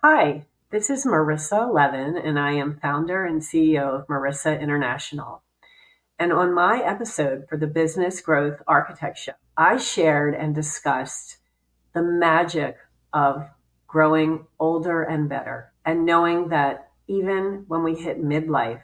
Hi, this is Marissa Levin, and I am founder and CEO of Marissa International. And on my episode for the Business Growth Architect Show, I shared and discussed the magic of growing older and better, and knowing that even when we hit midlife,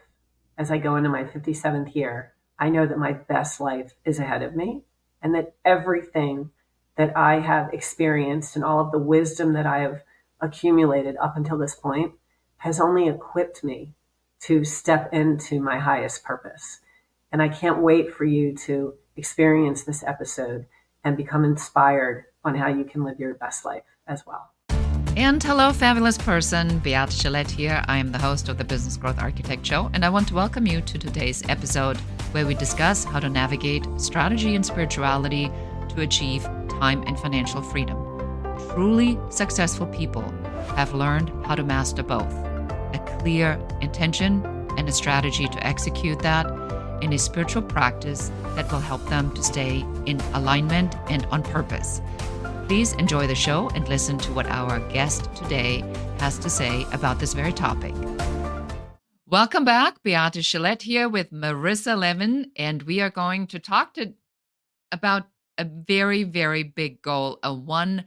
as I go into my 57th year, I know that my best life is ahead of me, and that everything that I have experienced and all of the wisdom that I have accumulated up until this point has only equipped me to step into my highest purpose. And I can't wait for you to experience this episode and become inspired on how you can live your best life as well. And hello, fabulous person. Beate Gillette here. I am the host of the Business Growth Architect Show, and I want to welcome you to today's episode where we discuss how to navigate strategy and spirituality to achieve time and financial freedom. Truly successful people have learned how to master both, a clear intention and a strategy to execute that in a spiritual practice that will help them to stay in alignment and on purpose. Please enjoy the show and listen to what our guest today has to say about this very topic. Welcome back. Beate Gillette here with Marissa Levin, and we are going to talk about a very, very big goal, a 1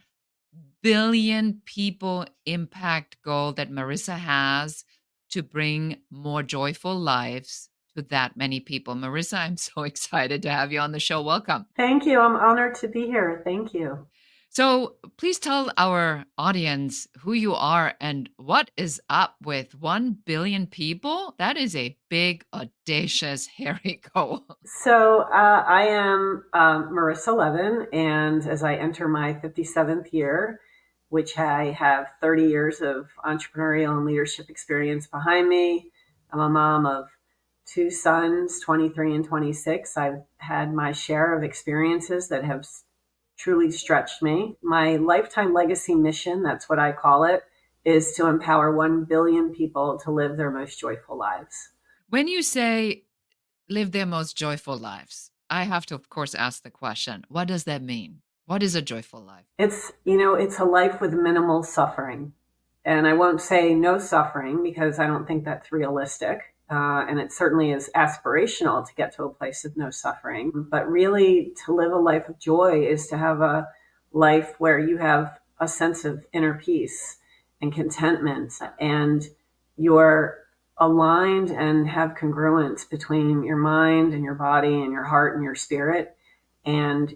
billion people impact goal that Marissa has to bring more joyful lives to that many people. Marissa, I'm so excited to have you on the show. Welcome. Thank you. I'm honored to be here. Thank you. So please tell our audience who you are and what is up with 1 billion people. That is a big, audacious, hairy goal. So I am Marissa Levin, and as I enter my 57th year, which I have 30 years of entrepreneurial and leadership experience behind me, I'm a mom of 2 sons, 23 and 26. I've had my share of experiences that have truly stretched me. My lifetime legacy mission, that's what I call it, is to empower 1 billion people to live their most joyful lives. When you say live their most joyful lives, I have to, of course, ask the question, what does that mean? What is a joyful life? It's a life with minimal suffering. And I won't say no suffering because I don't think that's realistic. And it certainly is aspirational to get to a place of no suffering. But really, to live a life of joy is to have a life where you have a sense of inner peace and contentment, and you're aligned and have congruence between your mind and your body and your heart and your spirit. And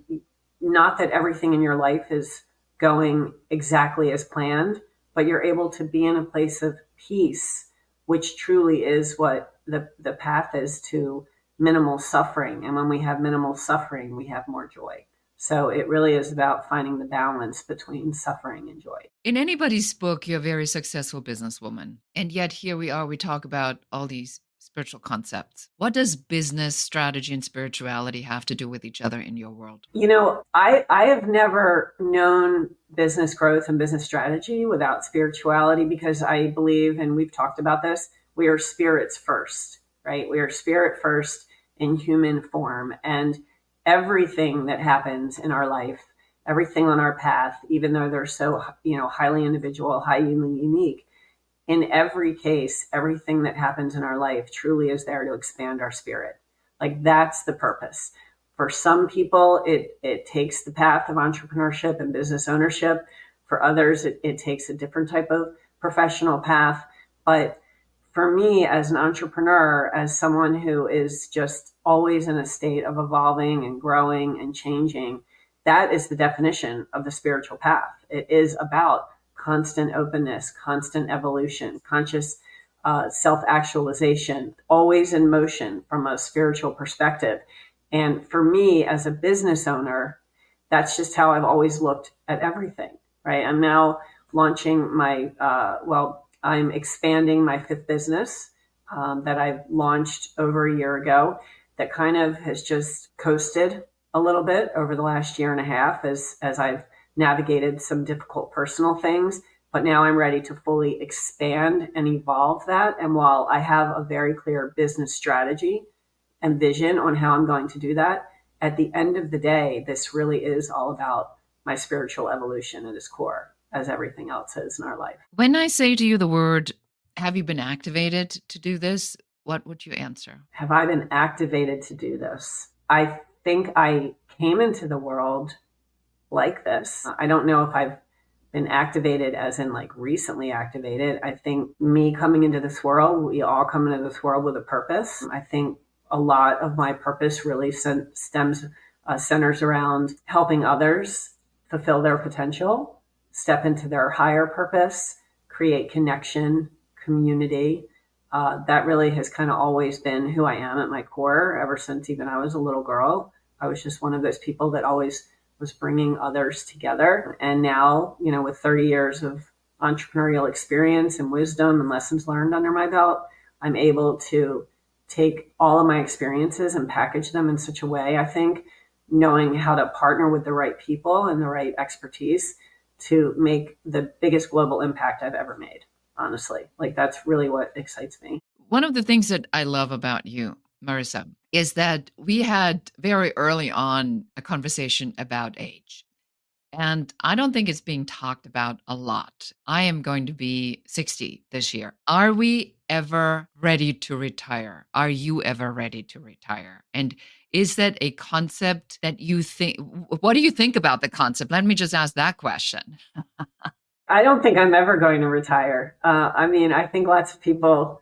not that everything in your life is going exactly as planned, but you're able to be in a place of peace, which truly is what the path is to minimal suffering. And when we have minimal suffering, we have more joy. So it really is about finding the balance between suffering and joy. In anybody's book, you're a very successful businesswoman. And yet here we are, we talk about all these spiritual concepts. What does business strategy and spirituality have to do with each other in your world? I have never known business growth and business strategy without spirituality, because I believe, and we've talked about this, we are spirits first, right? We are spirit first in human form. And everything that happens in our life, everything on our path, even though they're so, highly individual, highly unique, in every case, everything that happens in our life truly is there to expand our spirit. Like, that's the purpose. For some people, it takes the path of entrepreneurship and business ownership. For others, it takes a different type of professional path. But for me, as an entrepreneur, as someone who is just always in a state of evolving and growing and changing, that is the definition of the spiritual path. It is about constant openness, constant evolution, conscious self-actualization, always in motion from a spiritual perspective. And for me, as a business owner, that's just how I've always looked at everything, right? I'm now launching I'm expanding my 5th business that I've launched over a year ago, that kind of has just coasted a little bit over the last year and a half as I've navigated some difficult personal things. But now I'm ready to fully expand and evolve that. And while I have a very clear business strategy and vision on how I'm going to do that, at the end of the day, this really is all about my spiritual evolution at its core. as everything else is in our life. When I say to you the word, have you been activated to do this? What would you answer? Have I been activated to do this? I think I came into the world like this. I don't know if I've been activated as in like recently activated. I think me coming into this world, we all come into this world with a purpose. I think a lot of my purpose really centers around helping others fulfill their potential, step into their higher purpose, create connection, community. That really has kind of always been who I am at my core ever since even I was a little girl. I was just one of those people that always was bringing others together. And now, with 30 years of entrepreneurial experience and wisdom and lessons learned under my belt, I'm able to take all of my experiences and package them in such a way, I think, knowing how to partner with the right people and the right expertise to make the biggest global impact I've ever made. Honestly, like that's really what excites me. One of the things that I love about you, Marissa, is that we had very early on a conversation about age. And I don't think it's being talked about a lot. I am going to be 60 this year. Are we ever ready to retire? Are you ever ready to retire? And is that a concept that you think, what do you think about the concept? Let me just ask that question. I don't think I'm ever going to retire. I think lots of people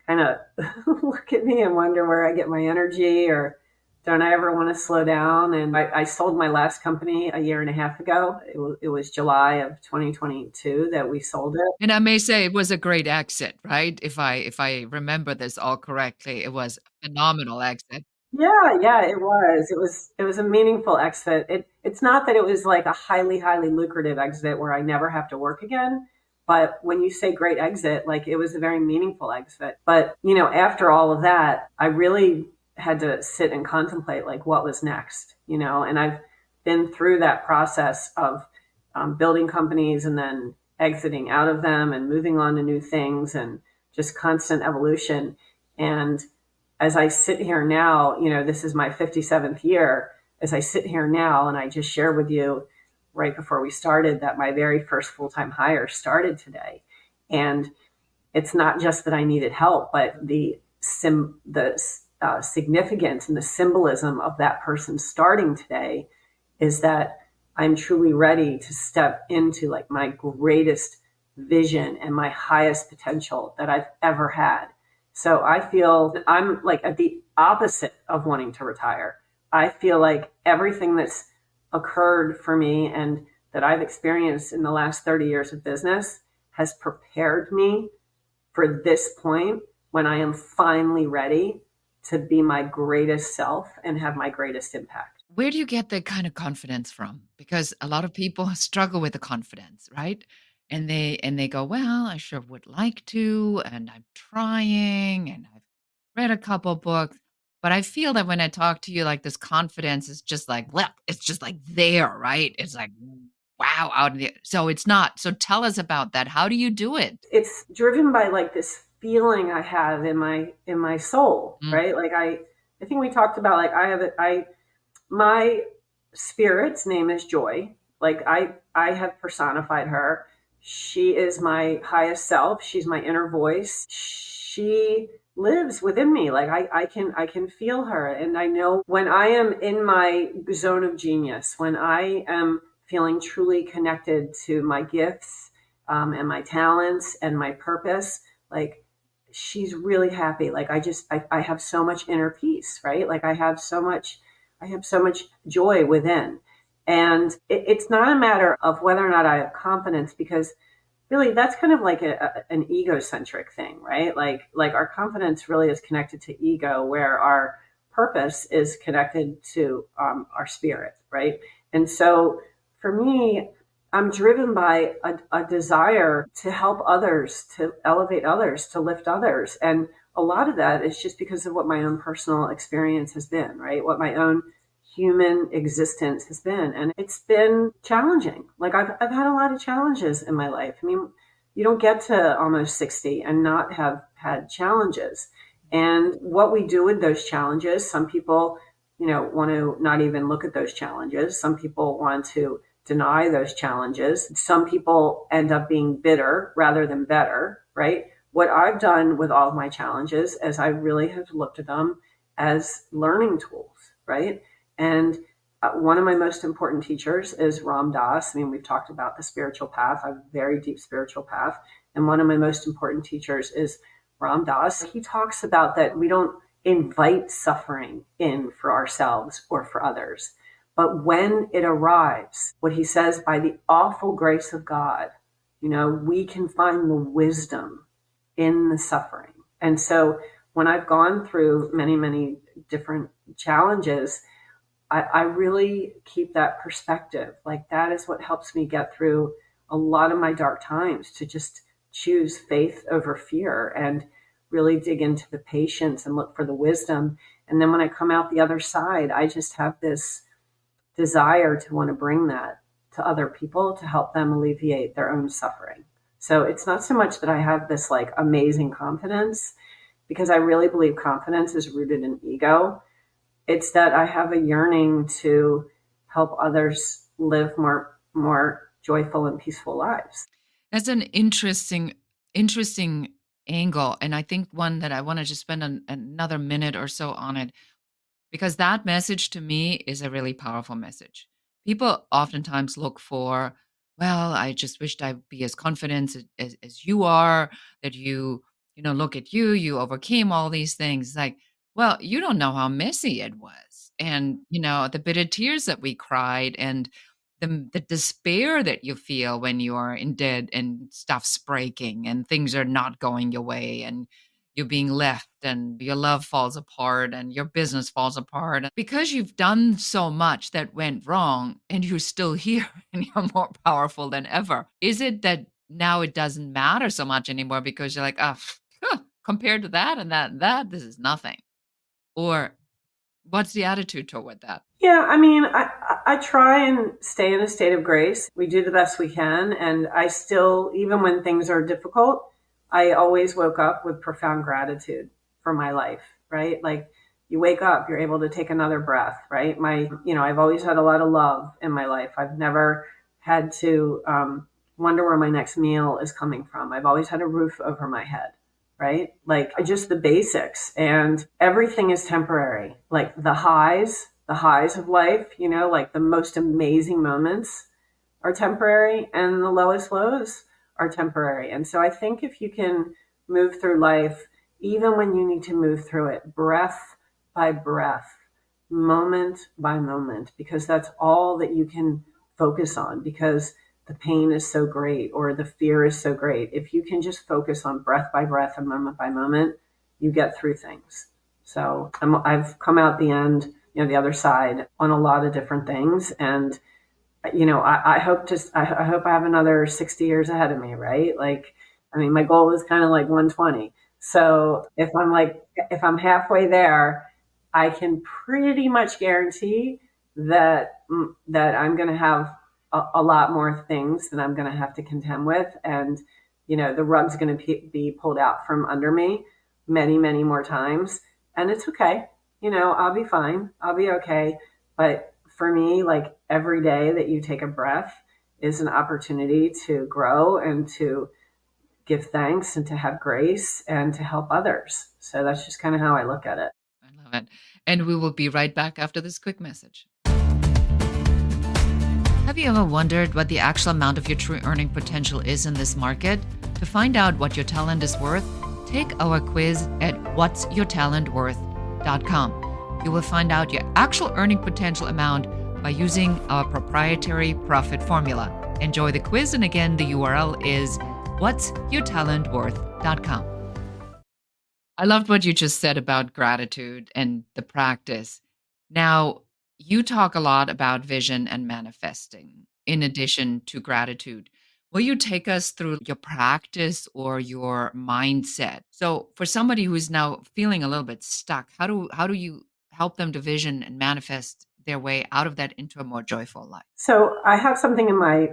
kind of look at me and wonder where I get my energy, or don't I ever want to slow down? And I sold my last company a year and a half ago. It was July of 2022 that we sold it. And I may say it was a great exit, right? If I remember this all correctly, it was a phenomenal exit. Yeah, it was. It was a meaningful exit. It's not that it was like a highly, highly lucrative exit where I never have to work again. But when you say great exit, like it was a very meaningful exit. But, after all of that, I really had to sit and contemplate like what was next, and I've been through that process of building companies and then exiting out of them and moving on to new things and just constant evolution. And as I sit here now, this is my 57th year. As I sit here now, and I just shared with you right before we started that my very first full-time hire started today. And it's not just that I needed help, but the significance and the symbolism of that person starting today is that I'm truly ready to step into like my greatest vision and my highest potential that I've ever had. So I feel I'm like at the opposite of wanting to retire. I feel like everything that's occurred for me and that I've experienced in the last 30 years of business has prepared me for this point when I am finally ready to be my greatest self and have my greatest impact. Where do you get that kind of confidence from? Because a lot of people struggle with the confidence, right? And they go, well, I sure would like to, and I'm trying, and I've read a couple books. But I feel that when I talk to you, like this confidence is just like, well, it's just like there, right? It's like, wow, out in the, so it's not. So tell us about that. How do you do it? It's driven by like this feeling I have in my soul, right? Like I think we talked about like my spirit's name is Joy. Like I have personified her. She is my highest self. She's my inner voice. She lives within me. Like I can feel her. And I know when I am in my zone of genius, when I am feeling truly connected to my gifts and my talents and my purpose, like she's really happy. Like I have so much inner peace, right? Like I have so much joy within. And it's not a matter of whether or not I have confidence, because really that's kind of like an egocentric thing, right? Like our confidence really is connected to ego, where our purpose is connected to our spirit, right? And so for me, I'm driven by a desire to help others, to elevate others, to lift others. And a lot of that is just because of what my own personal experience has been, right? What my own human existence has been. And it's been challenging. Like I've had a lot of challenges in my life. I mean, you don't get to almost 60 and not have had challenges. And what we do with those challenges, some people, want to not even look at those challenges. Some people want to deny those challenges. Some people end up being bitter rather than better, right? What I've done with all of my challenges is I really have looked at them as learning tools, right? And one of my most important teachers is Ram Dass. I mean, we've talked about the spiritual path. I have a very deep spiritual path. And one of my most important teachers is Ram Dass. He talks about that we don't invite suffering in for ourselves or for others. But when it arrives, what he says, by the awful grace of God, we can find the wisdom in the suffering. And so when I've gone through many, many different challenges, I really keep that perspective. Like, that is what helps me get through a lot of my dark times, to just choose faith over fear and really dig into the patience and look for the wisdom. And then when I come out the other side, I just have this desire to want to bring that to other people to help them alleviate their own suffering. So it's not so much that I have this like amazing confidence, because I really believe confidence is rooted in ego. It's that I have a yearning to help others live more joyful and peaceful lives. That's an interesting angle. And I think one that I want to just spend another minute or so on it, because that message to me is a really powerful message. People oftentimes look for, well, I just wished I'd be as confident as you are, that look at you, you overcame all these things. Like, well, you don't know how messy it was. And, the bitter tears that we cried, and the despair that you feel when you are in debt and stuff's breaking and things are not going your way, and you're being left and your love falls apart and your business falls apart because you've done so much that went wrong, and you're still here and you're more powerful than ever. Is it that now it doesn't matter so much anymore because you're like, compared to that and that, this is nothing? Or what's the attitude toward that? Yeah, I mean, I try and stay in a state of grace. We do the best we can. And I still, even when things are difficult, I always woke up with profound gratitude for my life, right? Like, you wake up, you're able to take another breath, right? I've always had a lot of love in my life. I've never had to wonder where my next meal is coming from. I've always had a roof over my head, right? Like, just the basics, and everything is temporary. Like the highs of life, like the most amazing moments are temporary, and the lowest lows are temporary. And so I think if you can move through life, even when you need to move through it, breath by breath, moment by moment, because that's all that you can focus on, because the pain is so great or the fear is so great. If you can just focus on breath by breath and moment by moment, you get through things. So I've come out the end, the other side, on a lot of different things. And, I hope I have another 60 years ahead of me, right? Like, I mean, my goal is kind of like 120. So if I'm halfway there, I can pretty much guarantee that I'm going to have a lot more things that I'm going to have to contend with. And, the rug's going to be pulled out from under me many, many more times. And it's okay. I'll be fine. I'll be okay. But for me, like, every day that you take a breath is an opportunity to grow and to give thanks and to have grace and to help others. So that's just kind of how I look at it. I love it. And we will be right back after this quick message. Have you ever wondered what the actual amount of your true earning potential is in this market? To find out what your talent is worth, take our quiz at whatsyourtalentworth.com. You will find out your actual earning potential amount by using our proprietary profit formula. Enjoy the quiz, and again, the URL is whatsyourtalentworth.com. I loved what you just said about gratitude and the practice. Now, you talk a lot about vision and manifesting in addition to gratitude. Will you take us through your practice or your mindset? So for somebody who is now feeling a little bit stuck, how do you help them to vision and manifest their way out of that into a more joyful life? So I have something in my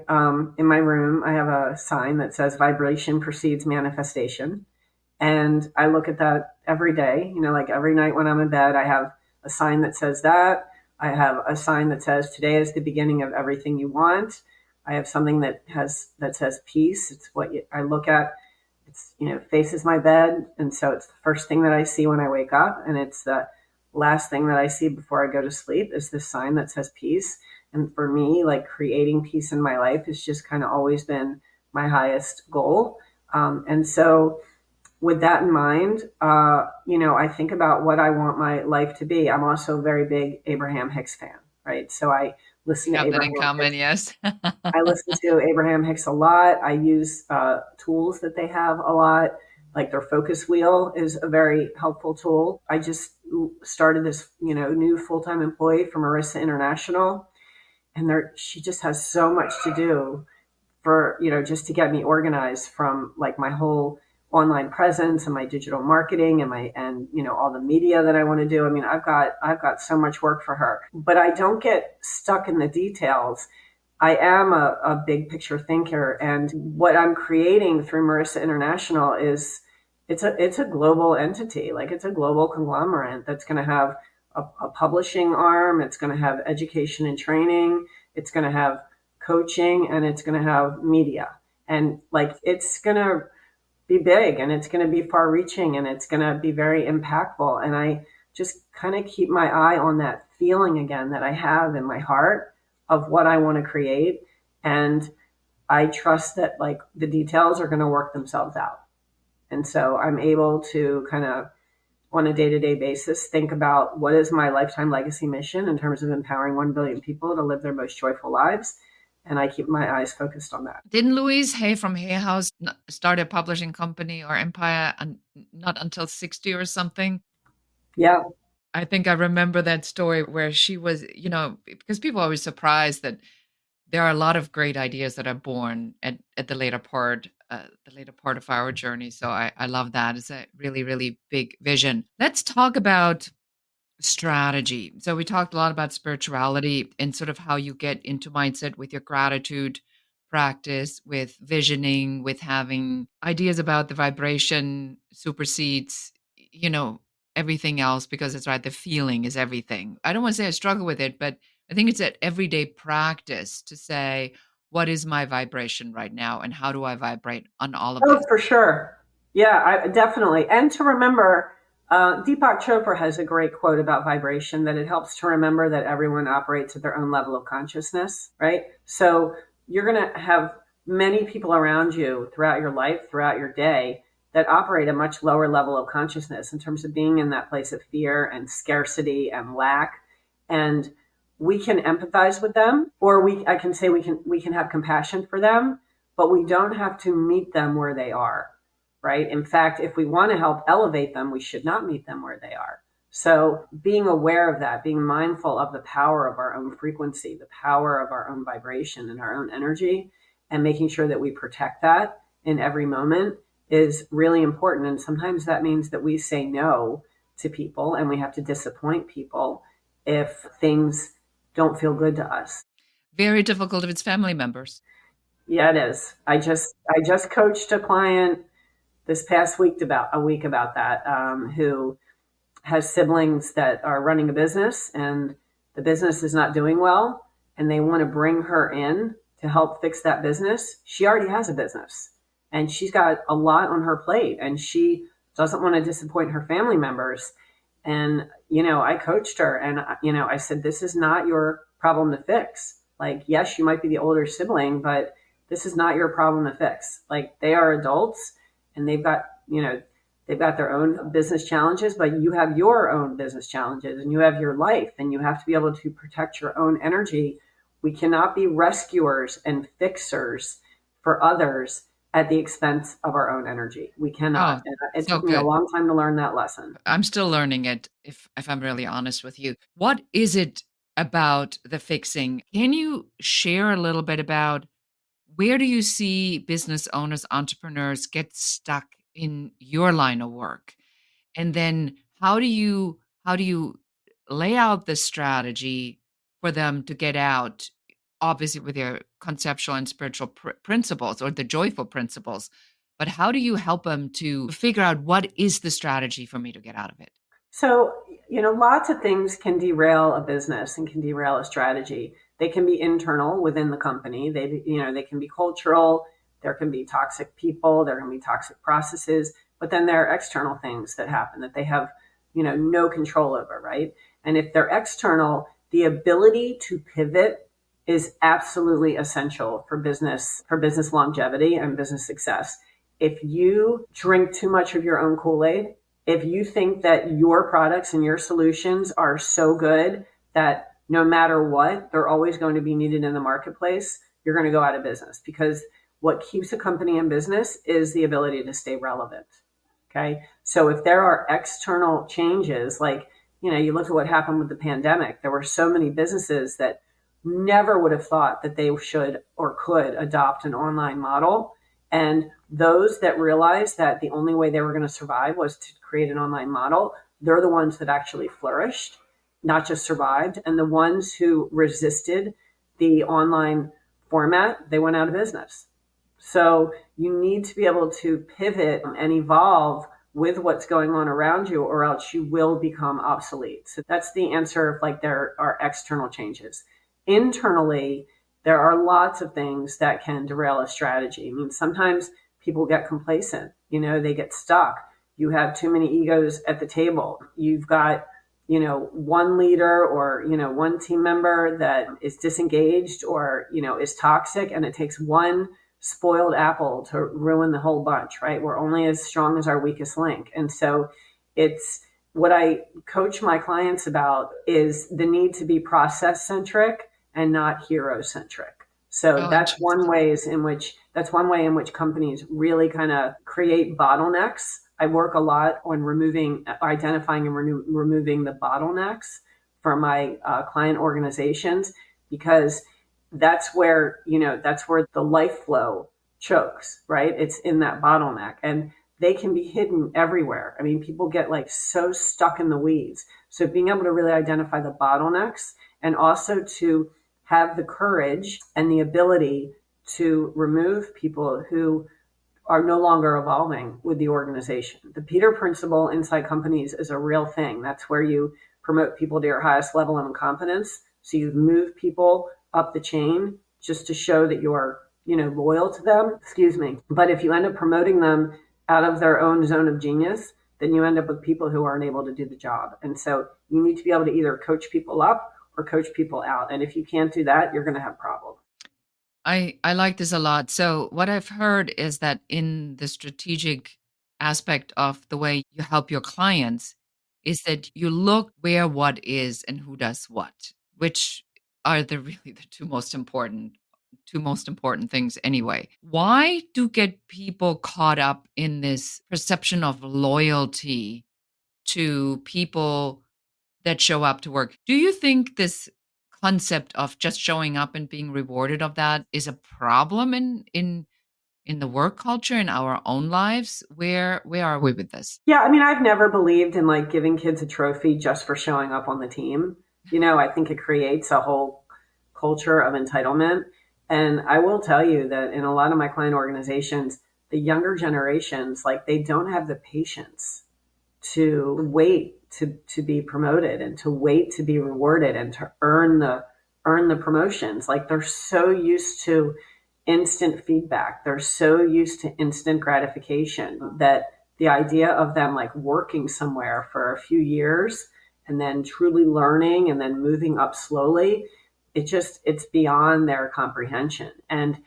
room. I have a sign that says vibration precedes manifestation. And I look at that every day, like every night when I'm in bed, I have a sign that says that. I have a sign that says today is the beginning of everything you want. I have something that says peace. It's what I look at. It's, faces my bed, and so it's the first thing that I see when I wake up, and it's the last thing that I see before I go to sleep is this sign that says peace. And for me, like, creating peace in my life has just kind of always been my highest goal. And so with that in mind, I think about what I want my life to be. I'm also a very big Abraham Hicks fan, right? So I We listen to have that in Abraham common, Hicks. yes. I listen to Abraham Hicks a lot. I use tools that they have a lot. Like their focus wheel is a very helpful tool. I just started this, new full-time employee for Marissa International, and she just has so much to do for, just to get me organized from like my whole online presence and my digital marketing and all the media that I want to do. I mean, I've got so much work for her, but I don't get stuck in the details. I am a big picture thinker, and what I'm creating through Marissa International is it's a global entity. Like, it's a global conglomerate that's going to have a publishing arm. It's going to have education and training. It's going to have coaching, and it's going to have media. And like, it's going to be big, and it's going to be far reaching, and it's going to be very impactful. And I just kind of keep my eye on that feeling again that I have in my heart of what I want to create. And I trust that, like, the details are going to work themselves out. And so I'm able to kind of, on a day-to-day basis, think about what is my lifetime legacy mission in terms of empowering 1 billion people to live their most joyful lives. And I keep my eyes focused on that. Didn't Louise Hay from Hay House start a publishing company or empire and not until 60 or something? Yeah. I think I remember that story where she was, because people are always surprised that there are a lot of great ideas that are born at the later part of our journey. So I love that. It's a really, really big vision. Let's talk about strategy. So we talked a lot about spirituality and sort of how you get into mindset with your gratitude practice, with visioning, with having ideas about the vibration supersedes, you know, everything else because it's right. The feeling is everything. I don't want to say I struggle with it, but I think it's an everyday practice to say, what is my vibration right now? And how do I vibrate on all of Oh, this? for sure. Yeah, definitely. And to remember, Deepak Chopra has a great quote about vibration, that it helps to remember that everyone operates at their own level of consciousness, right? So you're going to have many people around you throughout your life, throughout your day, that operate a much lower level of consciousness in terms of being in that place of fear and scarcity and lack. And we can empathize with them, or I can say we can have compassion for them, but we don't have to meet them where they are, right? In fact, if we want to help elevate them, we should not meet them where they are. So being aware of that, being mindful of the power of our own frequency, the power of our own vibration and our own energy, and making sure that we protect that in every moment is really important. And sometimes that means that we say no to people, and we have to disappoint people if things don't feel good to us. Very difficult if it's family members. Yeah, it is. I just coached a client this past week about that, who has siblings that are running a business, and the business is not doing well, and they want to bring her in to help fix that business. She already has a business, and she's got a lot on her plate, and she doesn't want to disappoint her family members. And, I coached her, and, I said, this is not your problem to fix. Like, yes, you might be the older sibling, but this is not your problem to fix. Like, they are adults, and they've got their own business challenges, but you have your own business challenges, and you have your life, and you have to be able to protect your own energy. We cannot be rescuers and fixers for others at the expense of our own energy. We cannot. Oh, And it so took me a good. long time to learn that lesson. I'm still learning it, if I'm really honest with you. What is it about the fixing? Can you share a little bit about where do you see business owners, entrepreneurs get stuck in your line of work? And then how do you lay out the strategy for them to get out, obviously with your conceptual and spiritual principles or the joyful principles, but how do you help them to figure out what is the strategy for me to get out of it? So, lots of things can derail a business and can derail a strategy. They can be internal within the company. They can be cultural. There can be toxic people. There can be toxic processes. But then there are external things that happen that they have, no control over, right? And if they're external, the ability to pivot is absolutely essential for business longevity and business success. If you drink too much of your own Kool-Aid, if you think that your products and your solutions are so good that no matter what, they're always going to be needed in the marketplace, you're going to go out of business, because what keeps a company in business is the ability to stay relevant. Okay. So if there are external changes, like, you look at what happened with the pandemic, there were so many businesses that never would have thought that they should or could adopt an online model. And those that realized that the only way they were going to survive was to create an online model, they're the ones that actually flourished, not just survived. And the ones who resisted the online format, they went out of business. So you need to be able to pivot and evolve with what's going on around you, or else you will become obsolete. So that's the answer. If like there are external changes. Internally, there are lots of things that can derail a strategy. I mean, sometimes people get complacent, they get stuck. You have too many egos at the table. You've got, one leader or, one team member that is disengaged or, is toxic, and it takes one spoiled apple to ruin the whole bunch, right? We're only as strong as our weakest link. And so it's what I coach my clients about is the need to be process centric and not hero centric. So Oh, interesting. that's one way in which companies really kind of create bottlenecks. I work a lot on identifying and removing the bottlenecks for my client organizations, because that's where the life flow chokes, right? It's in that bottleneck, and they can be hidden everywhere. I mean, people get like so stuck in the weeds. So being able to really identify the bottlenecks, and also to have the courage and the ability to remove people who are no longer evolving with the organization. The Peter Principle inside companies is a real thing. That's where you promote people to your highest level of incompetence. So you move people up the chain just to show that you're, loyal to them. Excuse me. But if you end up promoting them out of their own zone of genius, then you end up with people who aren't able to do the job. And so you need to be able to either coach people up or coach people out. And if you can't do that, you're going to have problems. I like this a lot. So what I've heard is that in the strategic aspect of the way you help your clients is that you look where what is and who does what, which are the really the two most important things anyway. Why do get people caught up in this perception of loyalty to people that show up to work? Do you think this concept of just showing up and being rewarded of that is a problem in the work culture in our own lives? Where are we with this? Yeah, I mean, I've never believed in like giving kids a trophy just for showing up on the team. I think it creates a whole culture of entitlement. And I will tell you that in a lot of my client organizations, the younger generations, like they don't have the patience to wait to be promoted and to wait to be rewarded and to earn the promotions. Like they're so used to instant feedback. They're so used to instant gratification that the idea of them like working somewhere for a few years and then truly learning and then moving up slowly, it's beyond their comprehension. And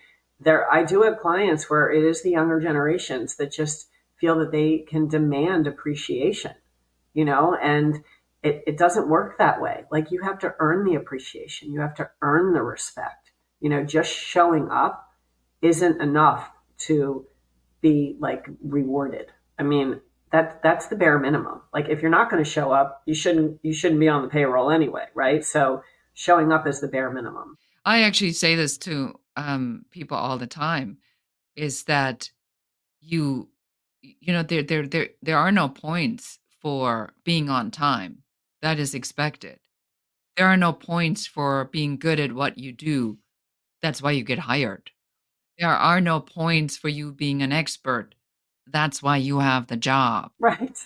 I do have clients where it is the younger generations that just feel that they can demand appreciation, and it doesn't work that way. Like you have to earn the appreciation, you have to earn the respect. Just showing up isn't enough to be like rewarded. I mean, that's the bare minimum. Like if you're not going to show up, you shouldn't be on the payroll anyway, right? So showing up is the bare minimum. I actually say this to people all the time is that you there are no points for being on time. That is expected. There are no points for being good at what you do. That's why you get hired. There are no points for you being an expert. That's why you have the job. Right.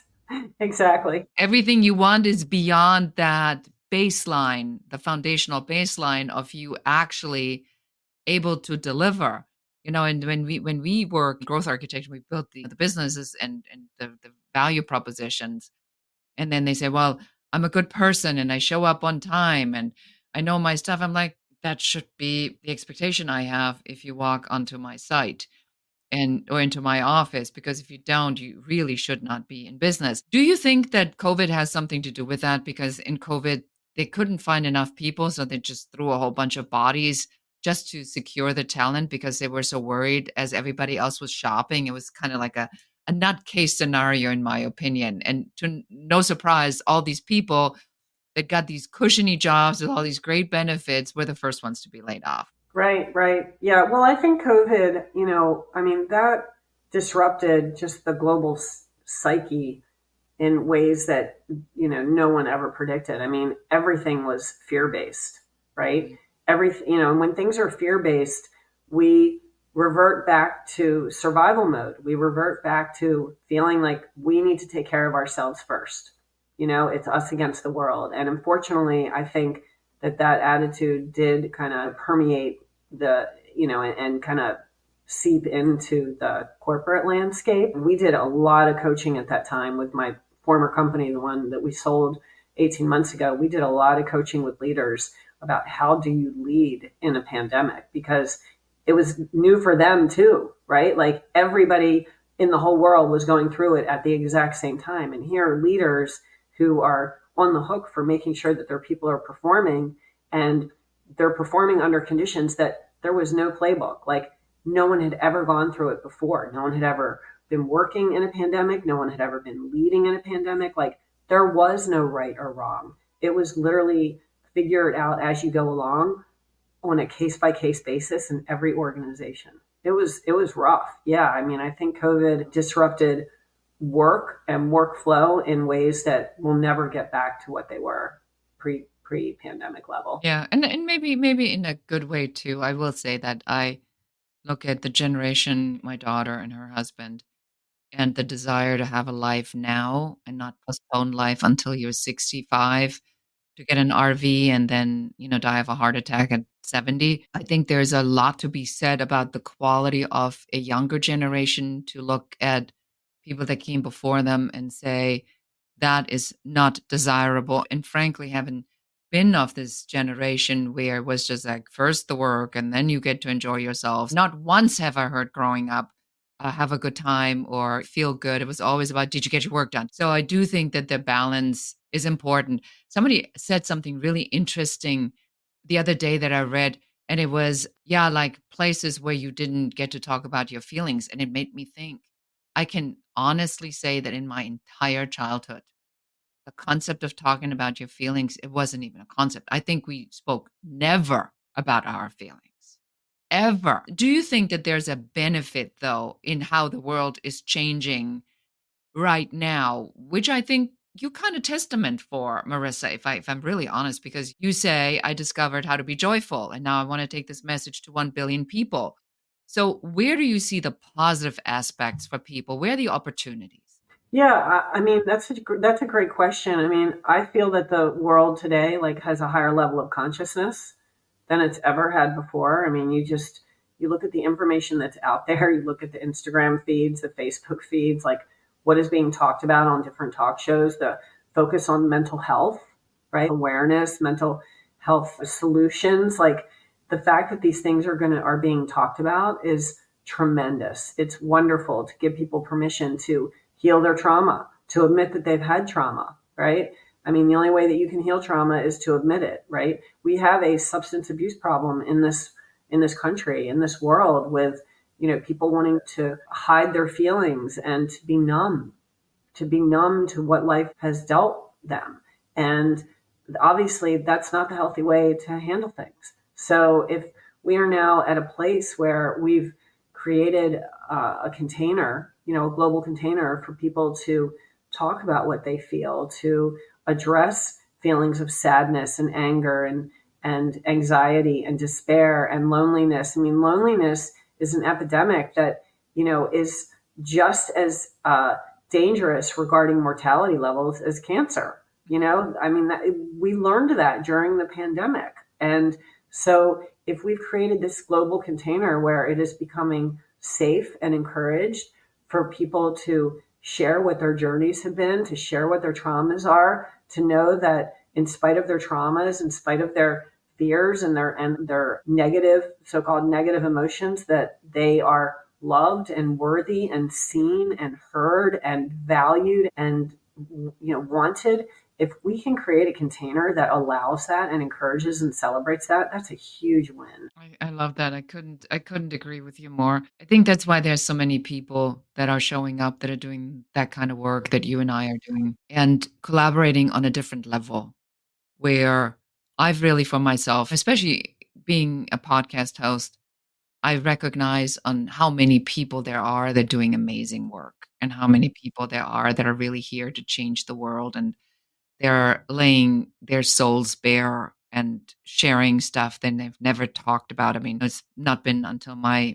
Exactly. Everything you want is beyond that baseline, the foundational baseline of you actually able to deliver. And when we were growth architect, we built the businesses and the value propositions. And then they say, well, I'm a good person and I show up on time and I know my stuff. I'm like, that should be the expectation I have if you walk onto my site and or into my office, because if you don't, you really should not be in business. Do you think that COVID has something to do with that? Because in COVID, they couldn't find enough people, so they just threw a whole bunch of bodies just to secure the talent because they were so worried as everybody else was shopping. It was kind of like a nutcase scenario, in my opinion. And to no surprise, all these people that got these cushiony jobs with all these great benefits were the first ones to be laid off. Right, right. Yeah. Well, I think COVID, I mean, that disrupted just the global psyche in ways that, no one ever predicted. I mean, everything was fear based, right? Everything, and when things are fear based, we revert back to survival mode. We revert back to feeling like we need to take care of ourselves first. It's us against the world. And unfortunately, I think that attitude did kind of permeate the, and kind of seep into the corporate landscape. We did a lot of coaching at that time with my former company, the one that we sold 18 months ago. We did a lot of coaching with leaders about how do you lead in a pandemic, because it was new for them too, right? Like everybody in the whole world was going through it at the exact same time. And here are leaders who are on the hook for making sure that their people are performing, and they're performing under conditions that there was no playbook. Like no one had ever gone through it before. No one had ever been working in a pandemic. No one had ever been leading in a pandemic. Like there was no right or wrong. It was literally figure it out as you go along on a case by case basis in every organization. It was rough. Yeah, I mean, I think COVID disrupted work and workflow in ways that will never get back to what they were pre pandemic level. Yeah, and maybe in a good way too. I will say that I look at the generation, my daughter and her husband, and the desire to have a life now and not postpone life until you're 65 to get an RV and then, die of a heart attack at 70. I think there's a lot to be said about the quality of a younger generation to look at people that came before them and say, that is not desirable. And frankly, having been of this generation where it was just like first the work and then you get to enjoy yourself, not once have I heard growing up, have a good time or feel good. It was always about, did you get your work done? So I do think that the balance is important. Somebody said something really interesting the other day that I read, and it was, yeah, like places where you didn't get to talk about your feelings. And it made me think, I can honestly say that in my entire childhood, the concept of talking about your feelings, it wasn't even a concept. I think we spoke never about our feelings, ever. Do you think that there's a benefit, though, in how the world is changing right now, which I think you kind of testament for, Marissa, if I'm really honest, because you say, I discovered how to be joyful, and now I want to take this message to 1 billion people. So where do you see the positive aspects for people? Where are the opportunities? Yeah, I mean that's a great question. I mean, I feel that the world today like has a higher level of consciousness than it's ever had before. I mean, you look at the information that's out there, you look at the Instagram feeds, the Facebook feeds, like what is being talked about on different talk shows, the focus on mental health, right? Awareness, mental health solutions, like the fact that these things are being talked about is tremendous. It's wonderful to give people permission to heal their trauma, to admit that they've had trauma, right? I mean, the only way that you can heal trauma is to admit it, right? We have a substance abuse problem in this country, in this world, with people wanting to hide their feelings and to be numb to what life has dealt them. And obviously, that's not the healthy way to handle things. So if we are now at a place where we've created a container, a global container for people to talk about what they feel, to address feelings of sadness and anger and anxiety and despair and loneliness. I mean, loneliness is an epidemic that, is just as dangerous regarding mortality levels as cancer. We learned that during the pandemic. And so if we've created this global container where it is becoming safe and encouraged for people to share what their journeys have been, to share what their traumas are, to know that in spite of their traumas, in spite of their fears and their negative, so-called negative emotions, that they are loved and worthy and seen and heard and valued and wanted. If we can create a container that allows that and encourages and celebrates that, that's a huge win. I love that. I couldn't agree with you more. I think that's why there's so many people that are showing up that are doing that kind of work that you and I are doing and collaborating on a different level, where I've really, for myself, especially being a podcast host, I recognize on how many people there are that are doing amazing work and how many people there are that are really here to change the world, and they're laying their souls bare and sharing stuff that they've never talked about. I mean, it's not been until my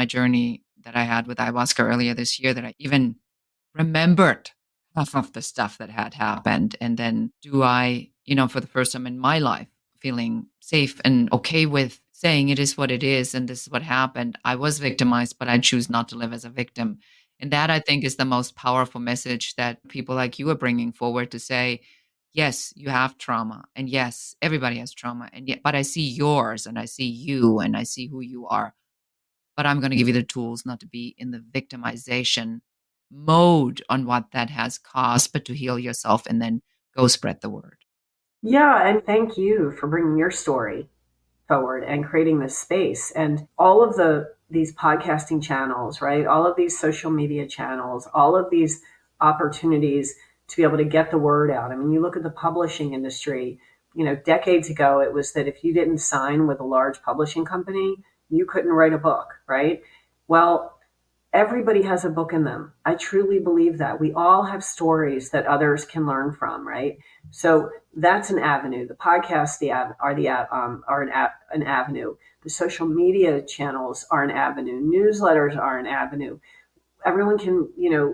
journey that I had with ayahuasca earlier this year that I even remembered half of the stuff that had happened. And then do I, for the first time in my life, feeling safe and okay with saying it is what it is and this is what happened. I was victimized, but I choose not to live as a victim. And that, I think, is the most powerful message that people like you are bringing forward, to say, yes, you have trauma. And yes, everybody has trauma. And yet, but I see yours and I see you and I see who you are. But I'm going to give you the tools not to be in the victimization mode on what that has caused, but to heal yourself and then go spread the word. Yeah. And thank you for bringing your story forward and creating this space, and all of these podcasting channels, right? All of these social media channels, all of these opportunities to be able to get the word out. I mean, you look at the publishing industry, decades ago, it was that if you didn't sign with a large publishing company, you couldn't write a book, right? Well, everybody has a book in them. I truly believe that. We all have stories that others can learn from, right? So that's an avenue. The podcasts are an avenue. The social media channels are an avenue. Newsletters are an avenue. Everyone can,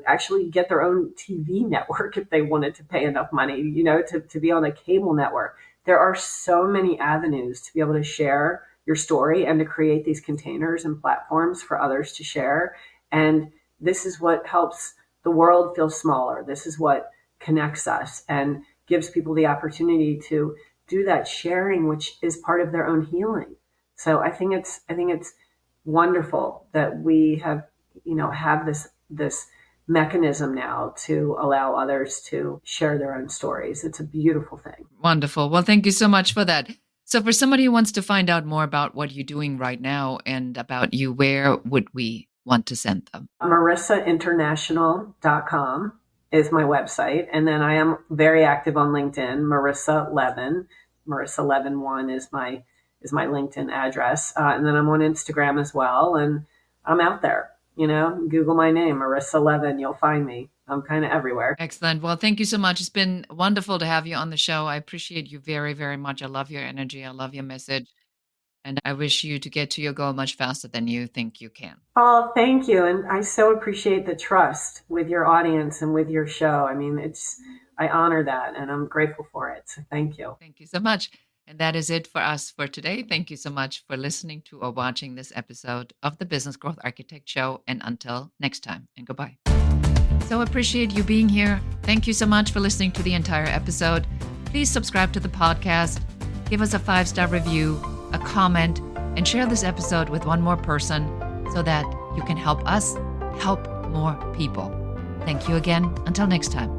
actually get their own TV network if they wanted to pay enough money, to be on a cable network. There are so many avenues to be able to share your story and to create these containers and platforms for others to share. And this is what helps the world feel smaller. This is what connects us and gives people the opportunity to do that sharing, which is part of their own healing. So I think it's wonderful that we have this mechanism now to allow others to share their own stories. It's a beautiful thing. Wonderful. Well, thank you so much for that. So for somebody who wants to find out more about what you're doing right now and about you, where would we want to send them? MarissaInternational.com is my website. And then I am very active on LinkedIn, Marissa Levin. Marissa Levin 1 is my LinkedIn address. And then I'm on Instagram as well. And I'm out there. Google my name, Marissa Levin, you'll find me. I'm kind of everywhere. Excellent. Well, thank you so much. It's been wonderful to have you on the show. I appreciate you very, very much. I love your energy. I love your message. And I wish you to get to your goal much faster than you think you can. Oh, thank you. And I so appreciate the trust with your audience and with your show. I mean, I honor that and I'm grateful for it. So thank you. Thank you so much. And that is it for us for today. Thank you so much for listening to or watching this episode of the Business Growth Architect Show. And until next time, and goodbye. So appreciate you being here. Thank you so much for listening to the entire episode. Please subscribe to the podcast, give us a 5-star review, a comment, and share this episode with one more person so that you can help us help more people. Thank you again. Until next time.